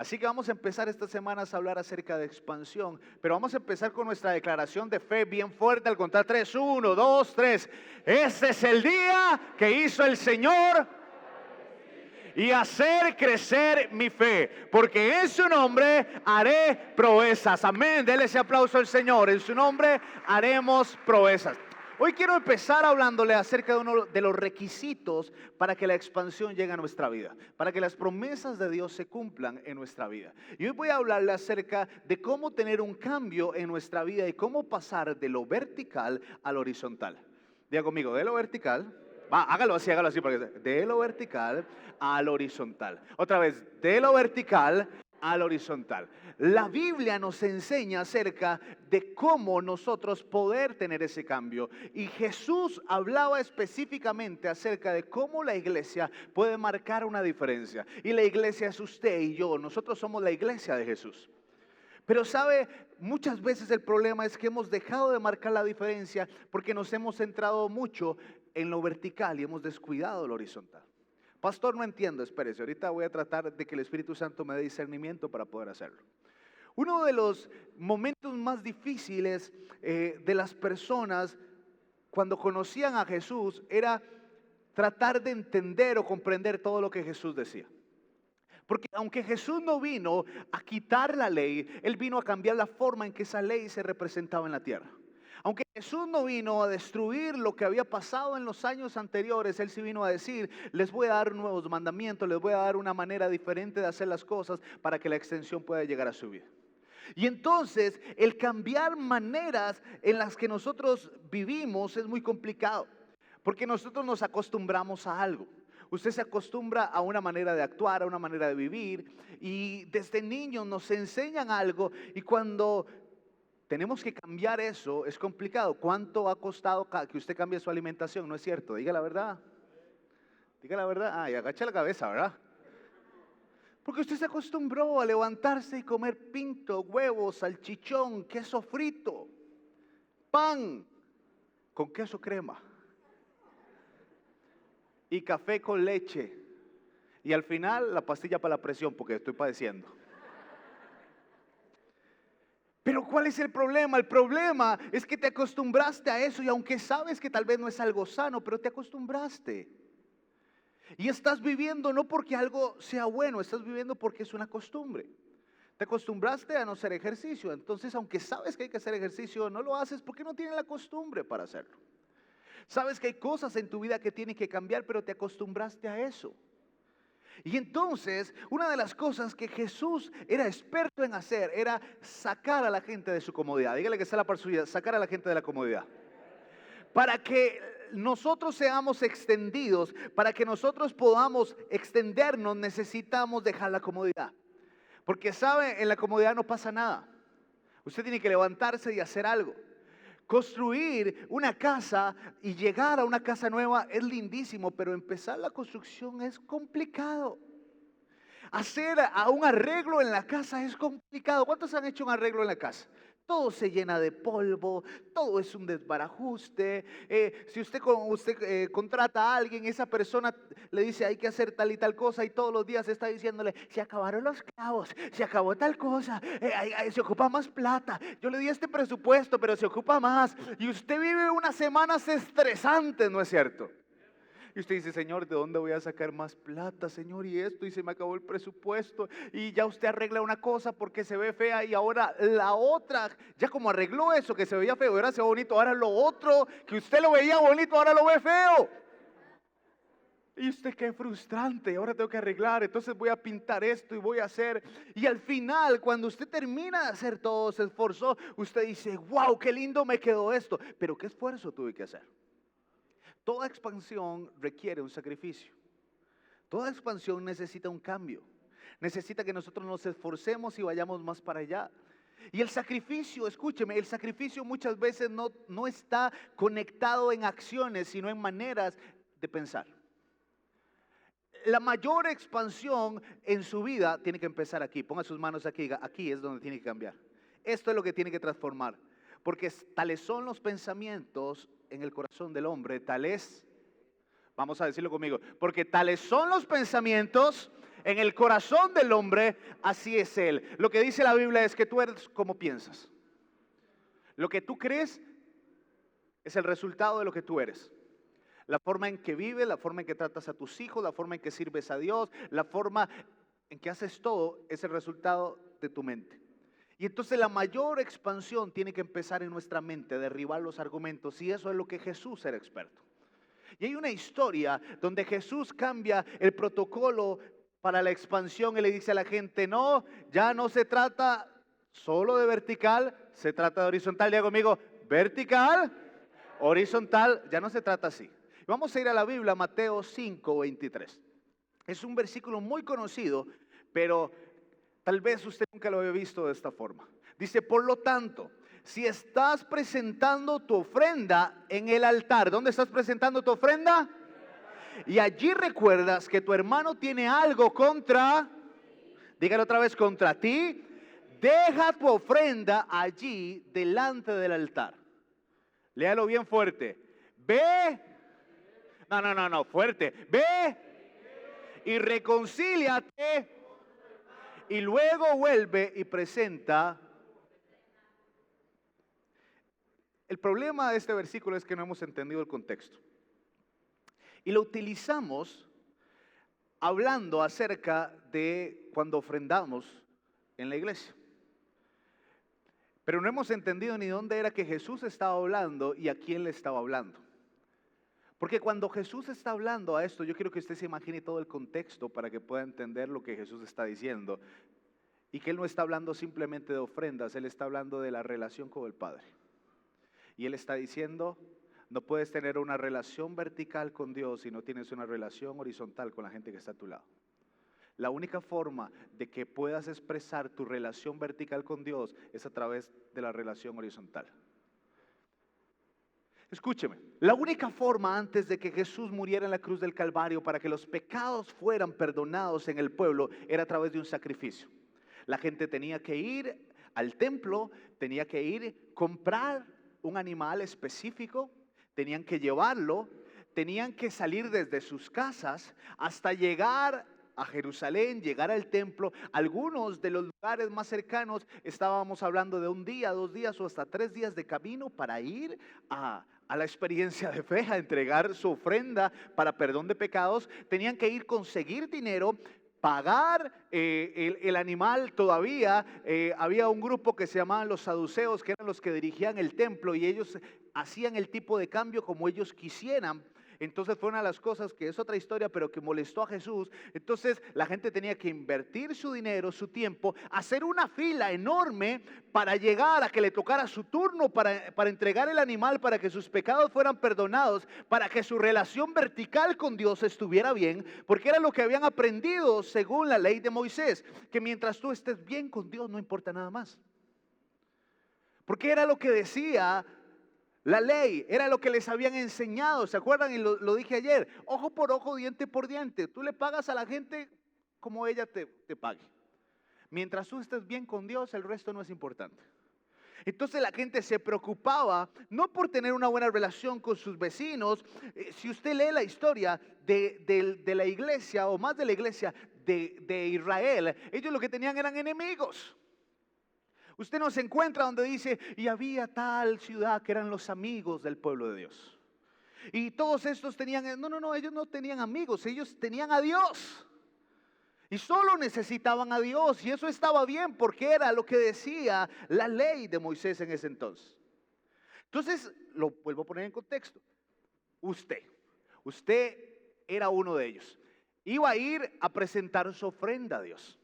Así que vamos a empezar estas semanas a hablar acerca de expansión, pero vamos a empezar con nuestra declaración de fe bien fuerte al contar tres. 1, 2, 3. Este es el día que hizo el Señor y hacer crecer mi fe, porque en su nombre haré proezas. Amén, denle ese aplauso al Señor. En su nombre haremos proezas. Hoy quiero empezar hablándole acerca de uno de los requisitos para que la expansión llegue a nuestra vida, para que las promesas de Dios se cumplan en nuestra vida. Y hoy voy a hablarle acerca de cómo tener un cambio en nuestra vida y cómo pasar de lo vertical al horizontal. Diga conmigo, de lo vertical. Hágalo así, porque de lo vertical al horizontal. Otra vez, de lo vertical al horizontal. La Biblia nos enseña acerca de cómo nosotros poder tener ese cambio. Y Jesús hablaba específicamente acerca de cómo la iglesia puede marcar una diferencia. Y la iglesia es usted y yo. Nosotros somos la iglesia de Jesús. Pero sabe, muchas veces el problema es que hemos dejado de marcar la diferencia porque nos hemos centrado mucho en lo vertical y hemos descuidado lo horizontal. Pastor, no entiendo, espérese, ahorita voy a tratar de que el Espíritu Santo me dé discernimiento para poder hacerlo. Uno de los momentos más difíciles de las personas cuando conocían a Jesús era tratar de entender o comprender todo lo que Jesús decía. Porque aunque Jesús no vino a quitar la ley, Él vino a cambiar la forma en que esa ley se representaba en la tierra. Aunque Jesús no vino a destruir lo que había pasado en los años anteriores, Él sí vino a decir, les voy a dar nuevos mandamientos, les voy a dar una manera diferente de hacer las cosas para que la extensión pueda llegar a su vida. Y entonces el cambiar maneras en las que nosotros vivimos es muy complicado, porque nosotros nos acostumbramos a algo. Usted se acostumbra a una manera de actuar, a una manera de vivir, y desde niños nos enseñan algo, y cuando tenemos que cambiar eso es complicado. ¿Cuánto ha costado que usted cambie su alimentación? ¿No es cierto? Diga la verdad. Diga la verdad. Y agacha la cabeza, ¿verdad? Porque usted se acostumbró a levantarse y comer pinto, huevos, salchichón, queso frito, pan con queso crema y café con leche. Y al final la pastilla para la presión porque estoy padeciendo. Pero ¿cuál es el problema? El problema es que te acostumbraste a eso y aunque sabes que tal vez no es algo sano, pero te acostumbraste. Y estás viviendo no porque algo sea bueno, estás viviendo porque es una costumbre. Te acostumbraste a no hacer ejercicio, entonces aunque sabes que hay que hacer ejercicio, no lo haces porque no tienes la costumbre para hacerlo. Sabes que hay cosas en tu vida que tienen que cambiar, pero te acostumbraste a eso. Y entonces, una de las cosas que Jesús era experto en hacer era sacar a la gente de su comodidad. Dígale que sea la parte suya, sacar a la gente de la comodidad. Para que nosotros seamos extendidos, para que nosotros podamos extendernos, necesitamos dejar la comodidad. Porque sabe, en la comodidad no pasa nada. Usted tiene que levantarse y hacer algo. Construir una casa y llegar a una casa nueva es lindísimo, pero empezar la construcción es complicado. Hacer un arreglo en la casa es complicado. ¿Cuántos han hecho un arreglo en la casa? Todo se llena de polvo, todo es un desbarajuste. Si usted contrata a alguien, esa persona le dice hay que hacer tal y tal cosa y todos los días está diciéndole se acabaron los clavos, se acabó tal cosa, se ocupa más plata. Yo le di este presupuesto, pero se ocupa más. Y usted vive unas semanas estresantes, ¿no es cierto? Y usted dice, Señor, ¿de dónde voy a sacar más plata, Señor? Y esto, y se me acabó el presupuesto. Y ya usted arregla una cosa porque se ve fea y ahora la otra, ya como arregló eso que se veía feo, ahora se ve bonito, ahora lo otro, que usted lo veía bonito, ahora lo ve feo. Y usted qué frustrante, ahora tengo que arreglar, entonces voy a pintar esto y voy a hacer. Y al final, cuando usted termina de hacer todo, se esforzó, usted dice, wow, qué lindo me quedó esto. Pero ¿qué esfuerzo tuve que hacer? Toda expansión requiere un sacrificio. Toda expansión necesita un cambio. Necesita que nosotros nos esforcemos y vayamos más para allá. Y el sacrificio, escúcheme, el sacrificio muchas veces no está conectado en acciones, sino en maneras de pensar. La mayor expansión en su vida tiene que empezar aquí. Ponga sus manos aquí, aquí es donde tiene que cambiar. Esto es lo que tiene que transformar. Porque tales son los pensamientos en el corazón del hombre, tales, vamos a decirlo conmigo, porque tales son los pensamientos en el corazón del hombre, así es él. Lo que dice la Biblia es que tú eres como piensas. Lo que tú crees es el resultado de lo que tú eres. La forma en que vives, la forma en que tratas a tus hijos, la forma en que sirves a Dios, la forma en que haces todo es el resultado de tu mente. Y entonces la mayor expansión tiene que empezar en nuestra mente, derribar los argumentos, y eso es lo que Jesús era experto. Y hay una historia donde Jesús cambia el protocolo para la expansión y le dice a la gente, no, ya no se trata solo de vertical, se trata de horizontal. Diga conmigo, vertical, horizontal, ya no se trata así. Vamos a ir a la Biblia, Mateo 5:23. Es un versículo muy conocido, pero tal vez usted nunca lo había visto de esta forma. Dice, por lo tanto, si estás presentando tu ofrenda en el altar, ¿dónde estás presentando tu ofrenda? Y allí recuerdas que tu hermano tiene algo contra, dígalo otra vez, contra ti, deja tu ofrenda allí delante del altar. Léalo bien fuerte. Ve, no, fuerte. Ve y reconcíliate y luego vuelve y presenta. El problema de este versículo es que no hemos entendido el contexto. Y lo utilizamos hablando acerca de cuando ofrendamos en la iglesia. Pero no hemos entendido ni dónde era que Jesús estaba hablando y a quién le estaba hablando. Porque cuando Jesús está hablando a esto, yo quiero que usted se imagine todo el contexto para que pueda entender lo que Jesús está diciendo. Y que Él no está hablando simplemente de ofrendas, Él está hablando de la relación con el Padre. Y Él está diciendo, no puedes tener una relación vertical con Dios si no tienes una relación horizontal con la gente que está a tu lado. La única forma de que puedas expresar tu relación vertical con Dios es a través de la relación horizontal. Escúcheme, la única forma antes de que Jesús muriera en la cruz del Calvario para que los pecados fueran perdonados en el pueblo era a través de un sacrificio. La gente tenía que ir al templo, tenía que ir comprar un animal específico, tenían que llevarlo, tenían que salir desde sus casas hasta llegar a Jerusalén, llegar al templo. Algunos de los lugares más cercanos estábamos hablando de 1 día, 2 días o hasta 3 días de camino para ir a la experiencia de fe, a entregar su ofrenda para perdón de pecados. Tenían que ir, conseguir dinero, pagar el animal. Todavía había un grupo que se llamaban los saduceos, que eran los que dirigían el templo, y ellos hacían el tipo de cambio como ellos quisieran. Entonces fue una de las cosas que es otra historia, pero que molestó a Jesús. Entonces la gente tenía que invertir su dinero, su tiempo, hacer una fila enorme para llegar a que le tocara su turno, para entregar el animal, para que sus pecados fueran perdonados, para que su relación vertical con Dios estuviera bien, porque era lo que habían aprendido según la ley de Moisés, que mientras tú estés bien con Dios no importa nada más. Porque era lo que decía la ley, era lo que les habían enseñado. ¿Se acuerdan? Y lo dije ayer, ojo por ojo, diente por diente. Tú le pagas a la gente como ella te pague. Mientras tú estés bien con Dios, el resto no es importante. Entonces la gente se preocupaba no por tener una buena relación con sus vecinos. Si usted lee la historia de la iglesia, o más de la iglesia de Israel, ellos lo que tenían eran enemigos. Usted no se encuentra donde dice, y había tal ciudad que eran los amigos del pueblo de Dios. Y todos estos tenían, no, ellos no tenían amigos, ellos tenían a Dios. Y solo necesitaban a Dios, y eso estaba bien porque era lo que decía la ley de Moisés en ese entonces. Entonces, lo vuelvo a poner en contexto. Usted era uno de ellos. Iba a ir a presentar su ofrenda a Dios.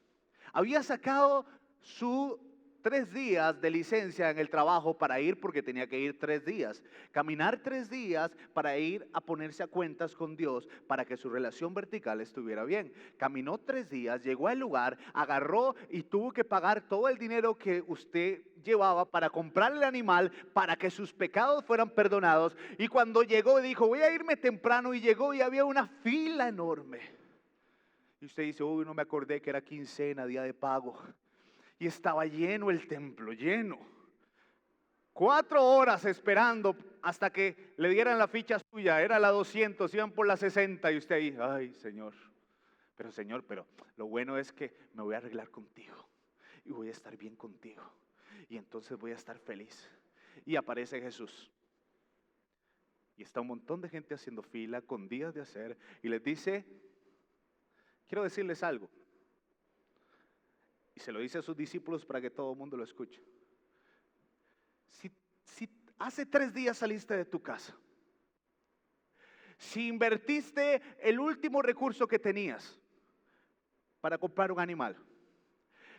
Había sacado su 3 días de licencia en el trabajo para ir, porque tenía que ir 3 días. Caminar 3 días para ir a ponerse a cuentas con Dios para que su relación vertical estuviera bien. Caminó 3 días, llegó al lugar, agarró y tuvo que pagar todo el dinero que usted llevaba para comprar el animal para que sus pecados fueran perdonados. Y cuando llegó dijo, voy a irme temprano, y llegó y había una fila enorme. Y usted dice, uy, no me acordé que era quincena, día de pago. Y estaba lleno el templo, lleno. 4 horas esperando hasta que le dieran la ficha suya. Era la 200, iban por la 60 y usted ahí, ay Señor, Pero Señor, pero lo bueno es que me voy a arreglar contigo y voy a estar bien contigo. Y entonces voy a estar feliz. Y aparece Jesús. Y está un montón de gente haciendo fila con días de hacer. Y les dice, quiero decirles algo. Y se lo dice a sus discípulos para que todo el mundo lo escuche. Si hace 3 días saliste de tu casa, si invertiste el último recurso que tenías para comprar un animal,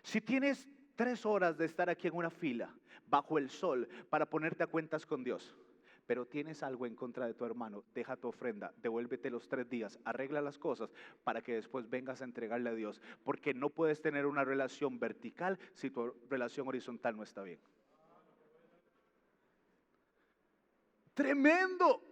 si tienes 3 horas de estar aquí en una fila bajo el sol para ponerte a cuentas con Dios, pero tienes algo en contra de tu hermano, deja tu ofrenda, devuélvete los 3 días, arregla las cosas para que después vengas a entregarle a Dios, porque no puedes tener una relación vertical si tu relación horizontal no está bien. Tremendo.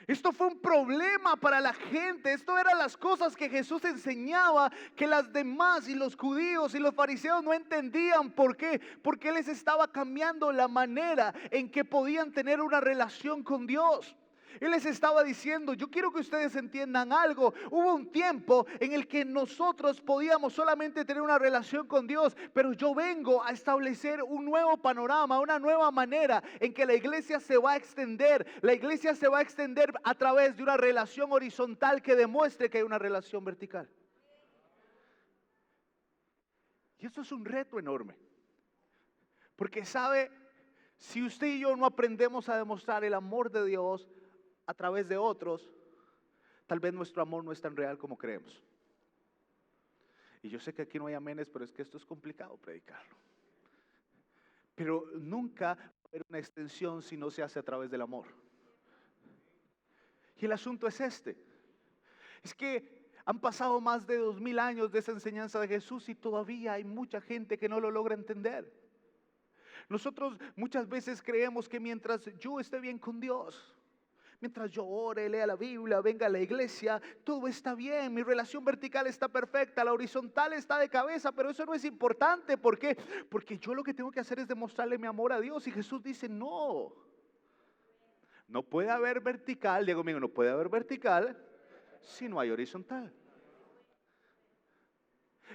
Esto fue un problema para la gente. Esto eran las cosas que Jesús enseñaba, que las demás y los judíos y los fariseos no entendían. ¿Por qué? Porque Él les estaba cambiando la manera en que podían tener una relación con Dios. Él les estaba diciendo, yo quiero que ustedes entiendan algo. Hubo un tiempo en el que nosotros podíamos solamente tener una relación con Dios, pero yo vengo a establecer un nuevo panorama, una nueva manera en que la iglesia se va a extender. La iglesia se va a extender a través de una relación horizontal que demuestre que hay una relación vertical. Y esto es un reto enorme. Porque sabe, si usted y yo no aprendemos a demostrar el amor de Dios a través de otros, tal vez nuestro amor no es tan real como creemos. Y yo sé que aquí no hay amenes, pero es que esto es complicado predicarlo. Pero nunca va a haber una extensión si no se hace a través del amor. Y el asunto es este. Es que han pasado más de 2000 años de esa enseñanza de Jesús y todavía hay mucha gente que no lo logra entender. Nosotros muchas veces creemos que mientras yo esté bien con Dios, mientras yo ore, lea la Biblia, venga a la iglesia, todo está bien, mi relación vertical está perfecta, la horizontal está de cabeza, pero eso no es importante. ¿Por qué? Porque yo lo que tengo que hacer es demostrarle mi amor a Dios. Y Jesús dice, no puede haber vertical, digo conmigo, no puede haber vertical si no hay horizontal.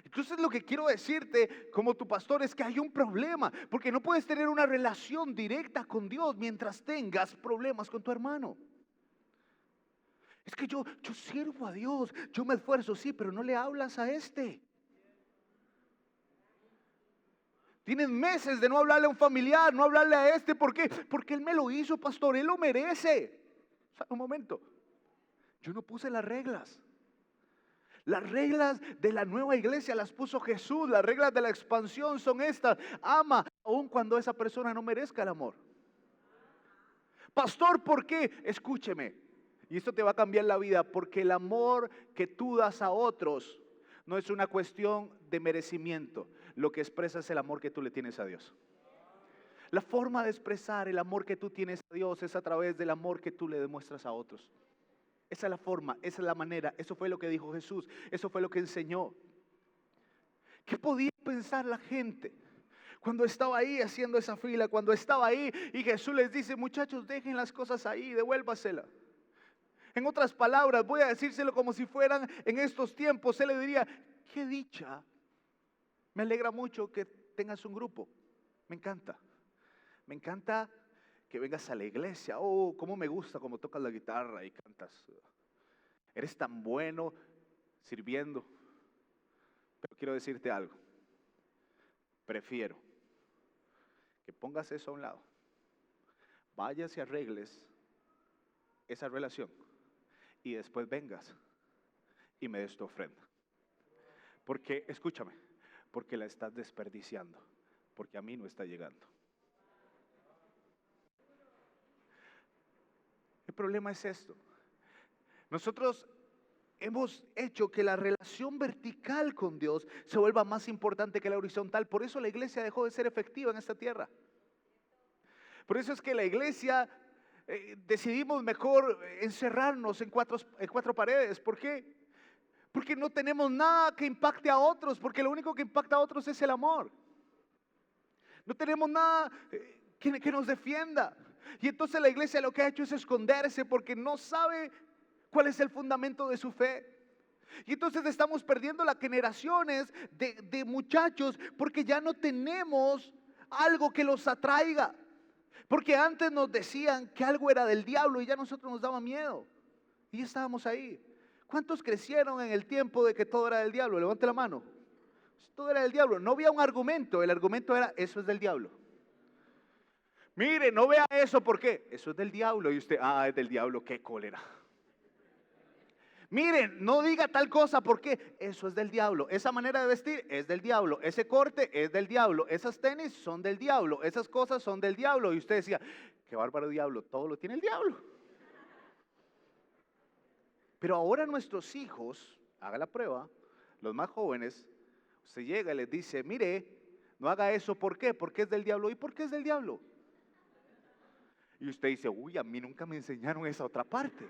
Entonces lo que quiero decirte como tu pastor es que hay un problema, porque no puedes tener una relación directa con Dios mientras tengas problemas con tu hermano. Es que yo sirvo a Dios, yo me esfuerzo, sí, pero no le hablas a este. Tienes meses de no hablarle a un familiar, no hablarle a este. ¿Por qué? Porque él me lo hizo, pastor, él lo merece. O sea, un momento, yo no puse las reglas. Las reglas de la nueva iglesia las puso Jesús. Las reglas de la expansión son estas: ama aun cuando esa persona no merezca el amor. Pastor, ¿por qué? Escúcheme. Y esto te va a cambiar la vida, porque el amor que tú das a otros no es una cuestión de merecimiento. Lo que expresa es el amor que tú le tienes a Dios. La forma de expresar el amor que tú tienes a Dios es a través del amor que tú le demuestras a otros. Esa es la forma, esa es la manera. Eso fue lo que dijo Jesús, eso fue lo que enseñó. ¿Qué podía pensar la gente cuando estaba ahí haciendo esa fila? Cuando estaba ahí y Jesús les dice, muchachos, dejen las cosas ahí, devuélvaselas. En otras palabras, voy a decírselo como si fueran en estos tiempos. Él le diría, qué dicha, me alegra mucho que tengas un grupo. Me encanta que vengas a la iglesia. Oh, cómo me gusta cómo tocas la guitarra y cantas. Eres tan bueno sirviendo. Pero quiero decirte algo. Prefiero que pongas eso a un lado, vayas y arregles esa relación y después vengas y me des tu ofrenda. Porque, escúchame, porque la estás desperdiciando, porque a mí no está llegando. El problema es esto. Nosotros hemos hecho que la relación vertical con Dios se vuelva más importante que la horizontal. Por eso la iglesia dejó de ser efectiva en esta tierra. Por eso es que la iglesia decidimos mejor encerrarnos en cuatro paredes. ¿Por qué? Porque no tenemos nada que impacte a otros, porque lo único que impacta a otros es el amor. No tenemos nada que nos defienda. Y entonces la iglesia lo que ha hecho es esconderse porque no sabe cuál es el fundamento de su fe. Y entonces estamos perdiendo las generaciones de muchachos porque ya no tenemos algo que los atraiga. Porque antes nos decían que algo era del diablo y ya a nosotros nos daba miedo. Y ya estábamos ahí. ¿Cuántos crecieron en el tiempo de que todo era del diablo? Levante la mano. Todo era del diablo. No había un argumento. El argumento era, eso es del diablo. Mire, no vea eso, ¿por qué? Eso es del diablo. Y usted, es del diablo, qué cólera. Miren, no diga tal cosa, porque eso es del diablo. Esa manera de vestir es del diablo. Ese corte es del diablo. Esas tenis son del diablo. Esas cosas son del diablo. Y usted decía, qué bárbaro diablo, todo lo tiene el diablo. Pero ahora nuestros hijos, haga la prueba, los más jóvenes, usted llega y les dice, mire, no haga eso, ¿por qué? Porque es del diablo. ¿Y por qué es del diablo? Y usted dice, uy, a mí nunca me enseñaron esa otra parte.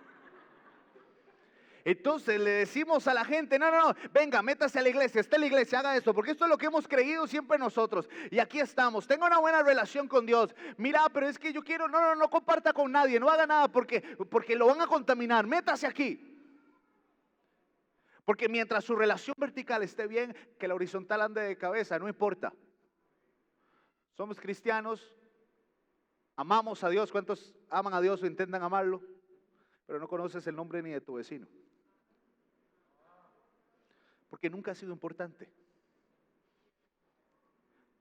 Entonces le decimos a la gente, no, venga, métase a la iglesia, esté en la iglesia, haga esto, porque esto es lo que hemos creído siempre nosotros. Y aquí estamos, tenga una buena relación con Dios. Mira, pero es que yo quiero, no comparta con nadie, no haga nada porque lo van a contaminar, métase aquí. Porque mientras su relación vertical esté bien, que la horizontal ande de cabeza, no importa. Somos cristianos, amamos a Dios. ¿Cuántos aman a Dios o intentan amarlo? Pero no conoces el nombre ni de tu vecino. Porque nunca ha sido importante.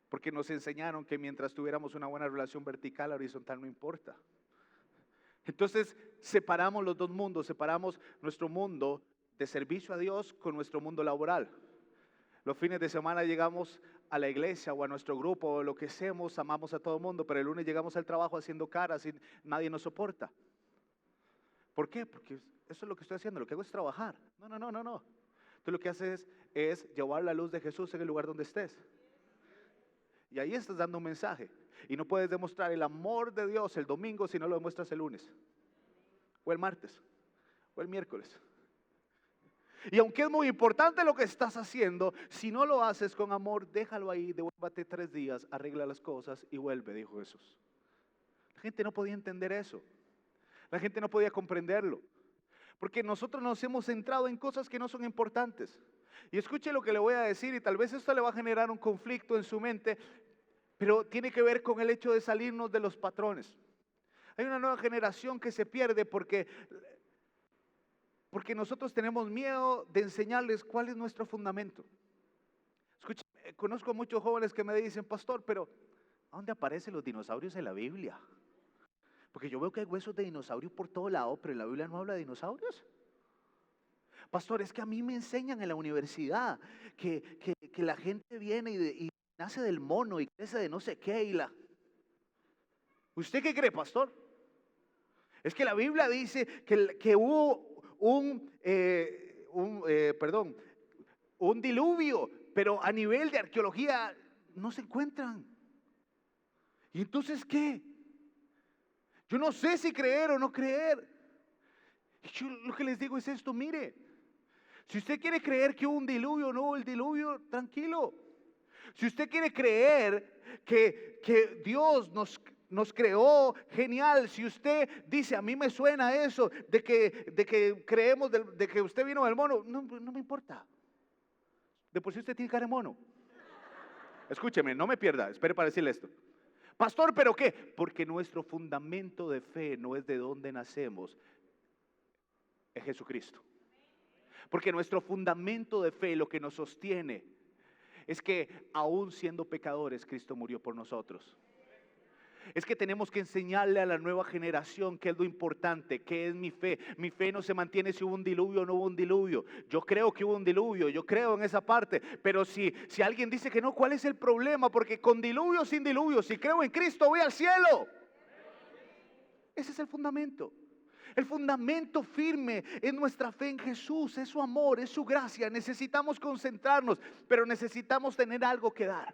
Porque nos enseñaron que mientras tuviéramos una buena relación vertical, la horizontal no importa. Entonces separamos los dos mundos, separamos nuestro mundo de servicio a Dios con nuestro mundo laboral. Los fines de semana llegamos a la iglesia o a nuestro grupo o lo que hacemos, amamos a todo el mundo, pero el lunes llegamos al trabajo haciendo caras y nadie nos soporta. ¿Por qué? Porque eso es lo que estoy haciendo, lo que hago es trabajar. No. Tú lo que haces es llevar la luz de Jesús en el lugar donde estés. Y ahí estás dando un mensaje. Y no puedes demostrar el amor de Dios el domingo si no lo demuestras el lunes, o el martes, o el miércoles. Y aunque es muy importante lo que estás haciendo, si no lo haces con amor, déjalo ahí, devuélvate 3 días, arregla las cosas y vuelve, dijo Jesús. La gente no podía entender eso. La gente no podía comprenderlo. Porque nosotros nos hemos centrado en cosas que no son importantes. Y escuche lo que le voy a decir y tal vez esto le va a generar un conflicto en su mente, pero tiene que ver con el hecho de salirnos de los patrones. Hay una nueva generación que se pierde porque nosotros tenemos miedo de enseñarles cuál es nuestro fundamento. Escuche, conozco a muchos jóvenes que me dicen, pastor, pero ¿a dónde aparecen los dinosaurios en la Biblia? Porque yo veo que hay huesos de dinosaurio por todo lado, pero en la Biblia no habla de dinosaurios. Pastor, es que a mí me enseñan en la universidad que la gente viene y nace del mono y crece de no sé qué. ¿Usted qué cree, pastor? Es que la Biblia dice que hubo un diluvio, pero a nivel de arqueología no se encuentran. ¿Y entonces qué? Yo no sé si creer o no creer. Yo lo que les digo es esto, mire, si usted quiere creer que hubo un diluvio o no hubo el diluvio, tranquilo. Si usted quiere creer que Dios nos creó, genial. Si usted dice, a mí me suena eso, de que creemos, de que usted vino del mono, no me importa. De por sí usted tiene cara de mono. Escúcheme, no me pierda, espere para decirle esto. Pastor, ¿pero qué? Porque nuestro fundamento de fe no es de dónde nacemos, es Jesucristo. Porque nuestro fundamento de fe, lo que nos sostiene, es que aún siendo pecadores, Cristo murió por nosotros. Es que tenemos que enseñarle a la nueva generación qué es lo importante, qué es mi fe. Mi fe no se mantiene si hubo un diluvio o no hubo un diluvio. Yo creo que hubo un diluvio, yo creo en esa parte. Pero si alguien dice que no, ¿cuál es el problema? Porque con diluvio o sin diluvio, si creo en Cristo, voy al cielo. Ese es el fundamento. El fundamento firme es nuestra fe en Jesús, es su amor, es su gracia. Necesitamos concentrarnos, pero necesitamos tener algo que dar.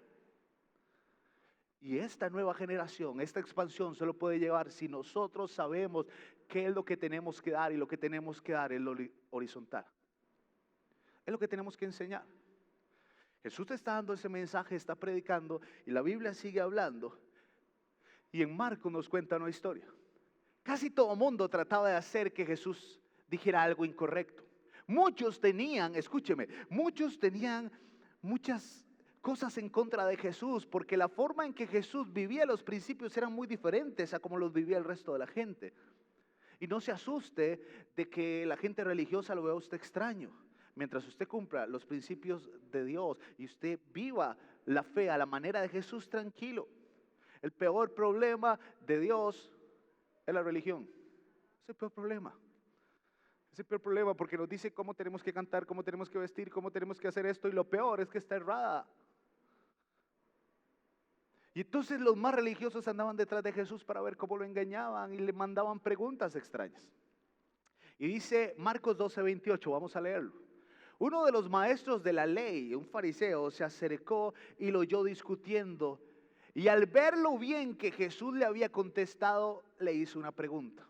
Y esta nueva generación, esta expansión solo puede llevar si nosotros sabemos qué es lo que tenemos que dar, y lo que tenemos que dar es lo horizontal. Es lo que tenemos que enseñar. Jesús está dando ese mensaje, está predicando y la Biblia sigue hablando. Y en Marcos nos cuenta una historia. Casi todo mundo trataba de hacer que Jesús dijera algo incorrecto. Muchos tenían, escúcheme, muchos tenían muchas cosas en contra de Jesús, porque la forma en que Jesús vivía los principios eran muy diferentes a como los vivía el resto de la gente. Y no se asuste de que la gente religiosa lo vea a usted extraño. Mientras usted cumpla los principios de Dios y usted viva la fe a la manera de Jesús, tranquilo. El peor problema de Dios es la religión. Es el peor problema. Es el peor problema porque nos dice cómo tenemos que cantar, cómo tenemos que vestir, cómo tenemos que hacer esto. Y lo peor es que está errada. Y entonces los más religiosos andaban detrás de Jesús para ver cómo lo engañaban y le mandaban preguntas extrañas. Y dice Marcos 12:28, vamos a leerlo. Uno de los maestros de la ley, un fariseo, se acercó y lo oyó discutiendo. Y al ver lo bien que Jesús le había contestado, le hizo una pregunta.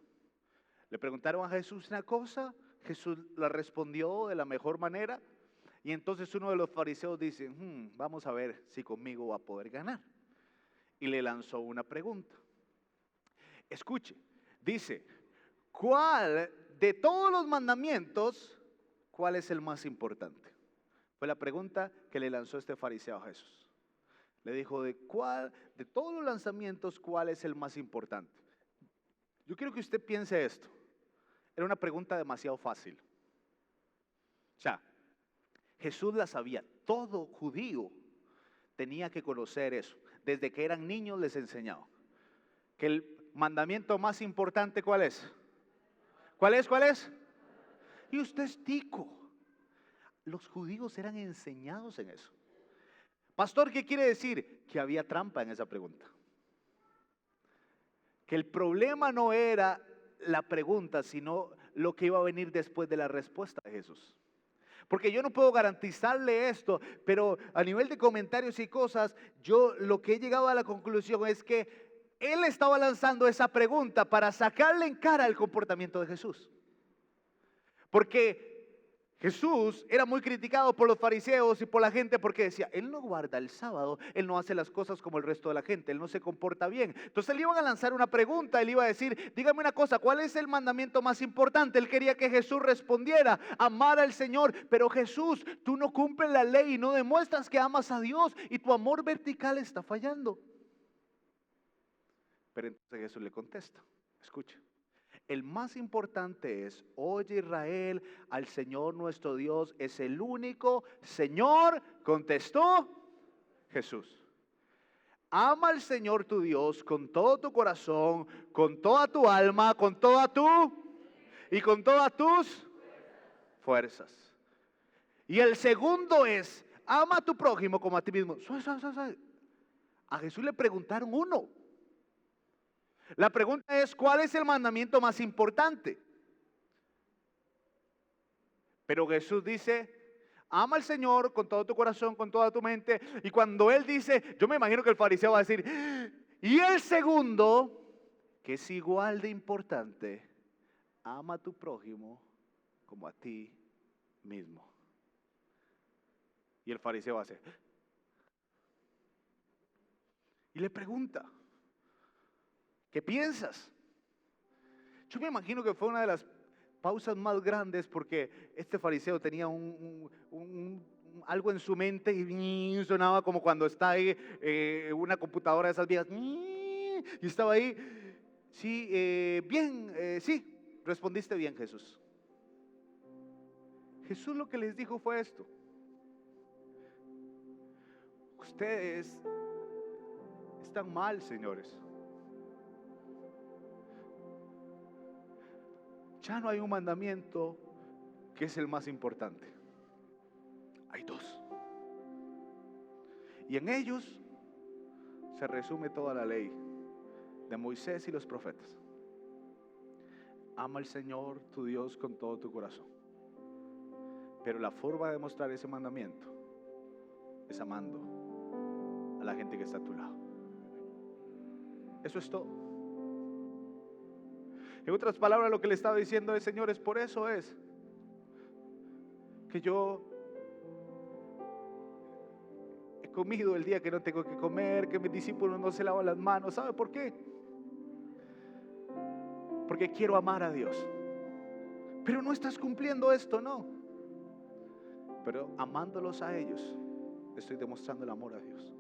Le preguntaron a Jesús una cosa, Jesús la respondió de la mejor manera. Y entonces uno de los fariseos dice, vamos a ver si conmigo va a poder ganar. Y le lanzó una pregunta. Escuche, dice, ¿cuál de todos los mandamientos, cuál es el más importante? Fue la pregunta que le lanzó este fariseo a Jesús. Le dijo, de todos los lanzamientos, ¿cuál es el más importante? Yo quiero que usted piense esto. Era una pregunta demasiado fácil. O sea, Jesús la sabía. Todo judío tenía que conocer eso. Desde que eran niños les enseñaba. Que el mandamiento más importante, ¿cuál es? ¿Cuál es? ¿Cuál es? Y usted es tico. Los judíos eran enseñados en eso. Pastor, ¿qué quiere decir? Que había trampa en esa pregunta. Que el problema no era la pregunta, sino lo que iba a venir después de la respuesta de Jesús. Porque yo no puedo garantizarle esto, pero a nivel de comentarios y cosas, yo lo que he llegado a la conclusión es que él estaba lanzando esa pregunta para sacarle en cara el comportamiento de Jesús. Porque Jesús era muy criticado por los fariseos y por la gente porque decía, él no guarda el sábado, él no hace las cosas como el resto de la gente, él no se comporta bien. Entonces le iban a lanzar una pregunta, él iba a decir, dígame una cosa, ¿cuál es el mandamiento más importante? Él quería que Jesús respondiera, amar al Señor, pero Jesús, tú no cumples la ley y no demuestras que amas a Dios y tu amor vertical está fallando. Pero entonces Jesús le contesta, escucha. El más importante es, oye Israel, al Señor nuestro Dios es el único Señor, contestó Jesús. Ama al Señor tu Dios con todo tu corazón, con toda tu alma, con toda tu y con todas tus fuerzas. Y el segundo es, ama a tu prójimo como a ti mismo. A Jesús le preguntaron uno. La pregunta es, ¿cuál es el mandamiento más importante? Pero Jesús dice, ama al Señor con todo tu corazón, con toda tu mente. Y cuando Él dice, yo me imagino que el fariseo va a decir, y el segundo, que es igual de importante, ama a tu prójimo como a ti mismo. Y el fariseo hace, y le pregunta, ¿qué piensas? Yo me imagino que fue una de las pausas más grandes porque este fariseo tenía algo en su mente y sonaba como cuando está ahí una computadora de esas viejas y estaba ahí. Sí, bien, sí, respondiste bien, Jesús. Jesús lo que les dijo fue esto. Ustedes están mal, señores. Ya no hay un mandamiento que es el más importante. Hay dos. Y en ellos se resume toda la ley de Moisés y los profetas. Ama al Señor tu Dios con todo tu corazón. Pero la forma de demostrar ese mandamiento es amando a la gente que está a tu lado. Eso es todo. En otras palabras, lo que le estaba diciendo es, señores, por eso es que yo he comido el día que no tengo que comer, que mis discípulos no se lavan las manos. ¿Sabe por qué? Porque quiero amar a Dios. Pero no estás cumpliendo esto, no. pero amándolos a ellos, estoy demostrando el amor a Dios.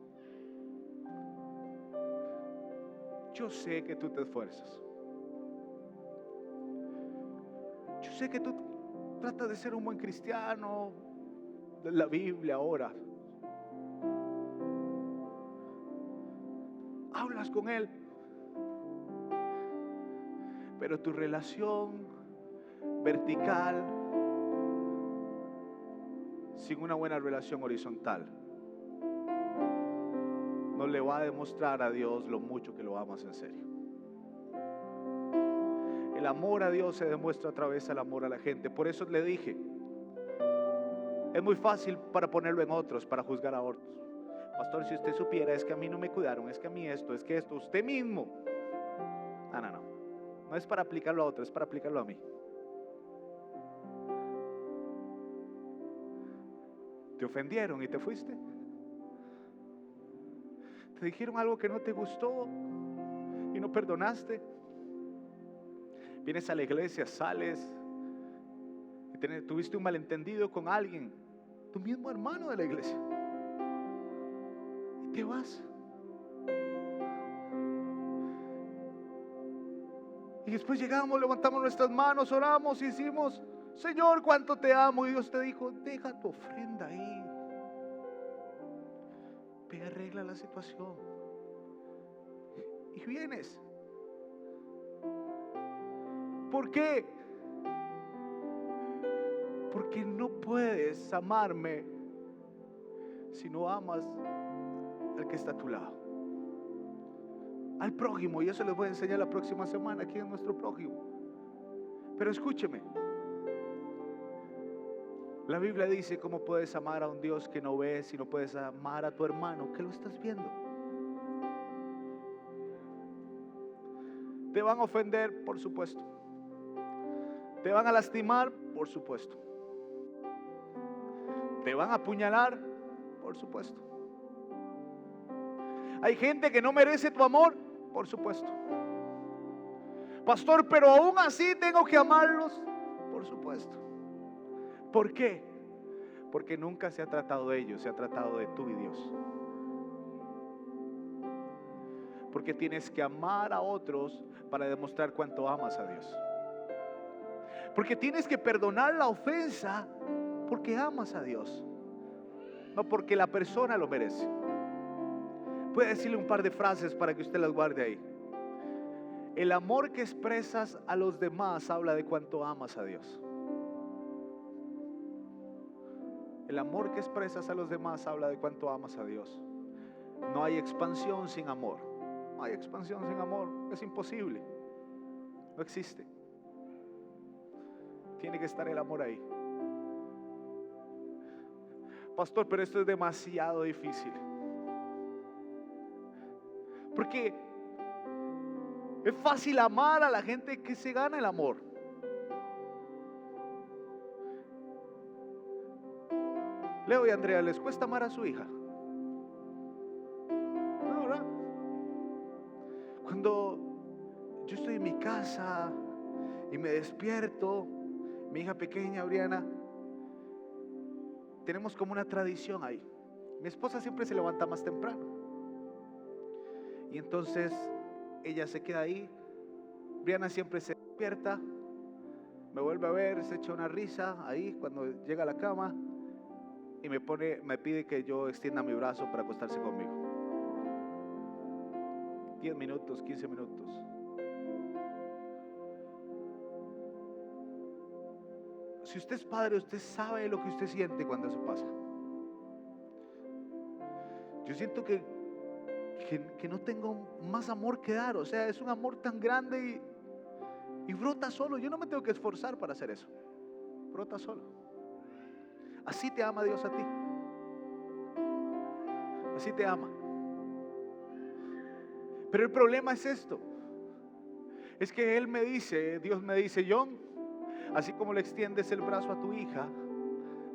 Yo sé que tú te esfuerzas. Yo sé que tú tratas de ser un buen cristiano, de la Biblia ahora. Hablas con Él, pero tu relación vertical, sin una buena relación horizontal, no le va a demostrar a Dios lo mucho que lo amas en serio. El amor a Dios se demuestra a través del amor a la gente. Por eso le dije, es muy fácil para ponerlo en otros, para juzgar a otros. Pastor, si usted supiera, es que a mí no me cuidaron, es que a mí esto, es que esto, usted mismo. No. No es para aplicarlo a otros, es para aplicarlo a mí. Te ofendieron y te fuiste. Te dijeron algo que no te gustó y no perdonaste. Vienes a la iglesia, sales y tuviste un malentendido con alguien, tu mismo hermano de la iglesia, y te vas. Y después llegamos, levantamos nuestras manos, oramos y decimos: Señor, cuánto te amo. Y Dios te dijo: deja tu ofrenda ahí, ve, arregla la situación. Y vienes. ¿Por qué? Porque no puedes amarme si no amas al que está a tu lado, al prójimo. Y eso les voy a enseñar la próxima semana aquí en nuestro prójimo. Pero escúcheme, la Biblia dice: ¿cómo puedes amar a un Dios que no ves si no puedes amar a tu hermano que lo estás viendo? Te van a ofender, por supuesto. Te van a lastimar, por supuesto. Te van a apuñalar, por supuesto. Hay gente que no merece tu amor, por supuesto. Pastor, pero aún así tengo que amarlos, por supuesto. ¿Por qué? Porque nunca se ha tratado de ellos, se ha tratado de tú y Dios. Porque tienes que amar a otros para demostrar cuánto amas a Dios. Porque tienes que perdonar la ofensa porque amas a Dios, no porque la persona lo merece. Puede decirle un par de frases para que usted las guarde ahí. El amor que expresas a los demás habla de cuánto amas a Dios. El amor que expresas a los demás habla de cuánto amas a Dios. No hay expansión sin amor. No hay expansión sin amor. Es imposible. No existe. Tiene que estar el amor ahí. Pastor, pero esto es demasiado difícil. Porque es fácil amar a la gente que se gana el amor. Leo y Andrea, ¿les cuesta amar a su hija? No, ¿verdad? Cuando yo estoy en mi casa y me despierto, mi hija pequeña, Briana, tenemos como una tradición ahí. Mi esposa siempre se levanta más temprano. Y entonces ella se queda ahí. Briana siempre se despierta, me vuelve a ver, se echa una risa ahí cuando llega a la cama y me pide que yo extienda mi brazo para acostarse conmigo. 10 minutos, 15 minutos. Si usted es padre, usted sabe lo que usted siente cuando eso pasa. Yo siento que no tengo más amor que dar. O sea, es un amor tan grande y brota solo. Yo no me tengo que esforzar para hacer eso. Brota solo. Así te ama Dios a ti. Así te ama. Pero el problema es esto. Es que Dios me dice: John, así como le extiendes el brazo a tu hija,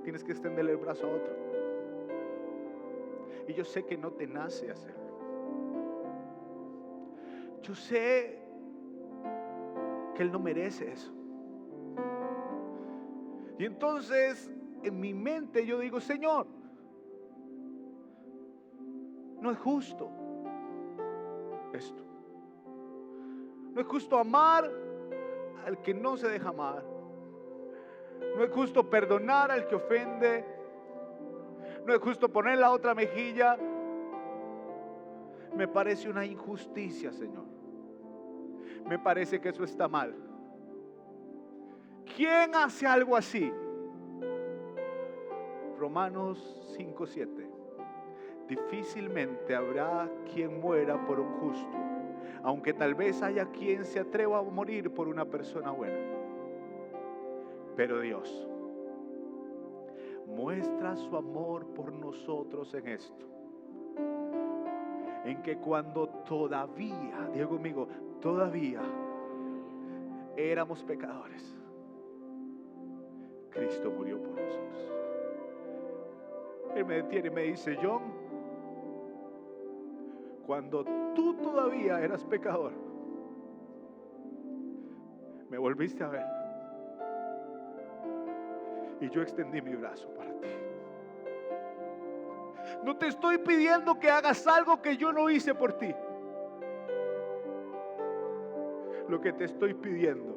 tienes que extenderle el brazo a otro. Y yo sé que no te nace hacerlo. Yo sé que él no merece eso. Y entonces en mi mente yo digo, Señor, no es justo esto. No es justo amar al que no se deja amar. No es justo perdonar al que ofende. No es justo poner la otra mejilla. Me parece una injusticia, Señor. Me parece que eso está mal. ¿Quién hace algo así? Romanos 5:7. Difícilmente habrá quien muera por un justo, aunque tal vez haya quien se atreva a morir por una persona buena. Pero Dios muestra su amor por nosotros en esto, en que cuando todavía, diga conmigo, todavía éramos pecadores, Cristo murió por nosotros. Él me detiene y me dice, John, cuando tú todavía eras pecador, me volviste a ver y yo extendí mi brazo para ti. No te estoy pidiendo que hagas algo que yo no hice por ti. Lo que te estoy pidiendo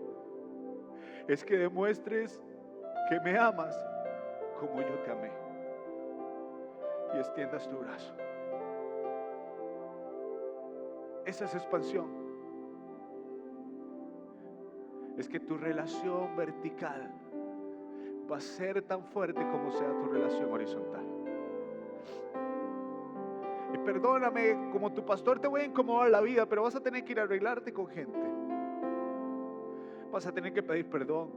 es que demuestres que me amas como yo te amé y extiendas tu brazo. Esa es expansión. Es que tu relación vertical va a ser tan fuerte como sea tu relación horizontal. Y perdóname, como tu pastor te voy a incomodar la vida, pero vas a tener que ir a arreglarte con gente. Vas a tener que pedir perdón.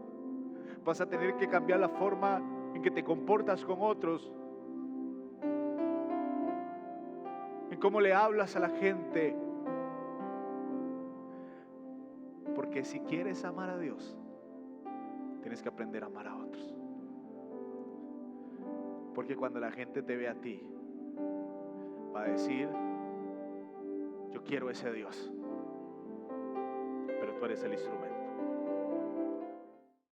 Vas a tener que cambiar la forma en que te comportas con otros, en cómo le hablas a la gente. Porque si quieres amar a Dios, tienes que aprender a amar a otros. Porque cuando la gente te ve a ti, va a decir, yo quiero ese Dios, pero tú eres el instrumento.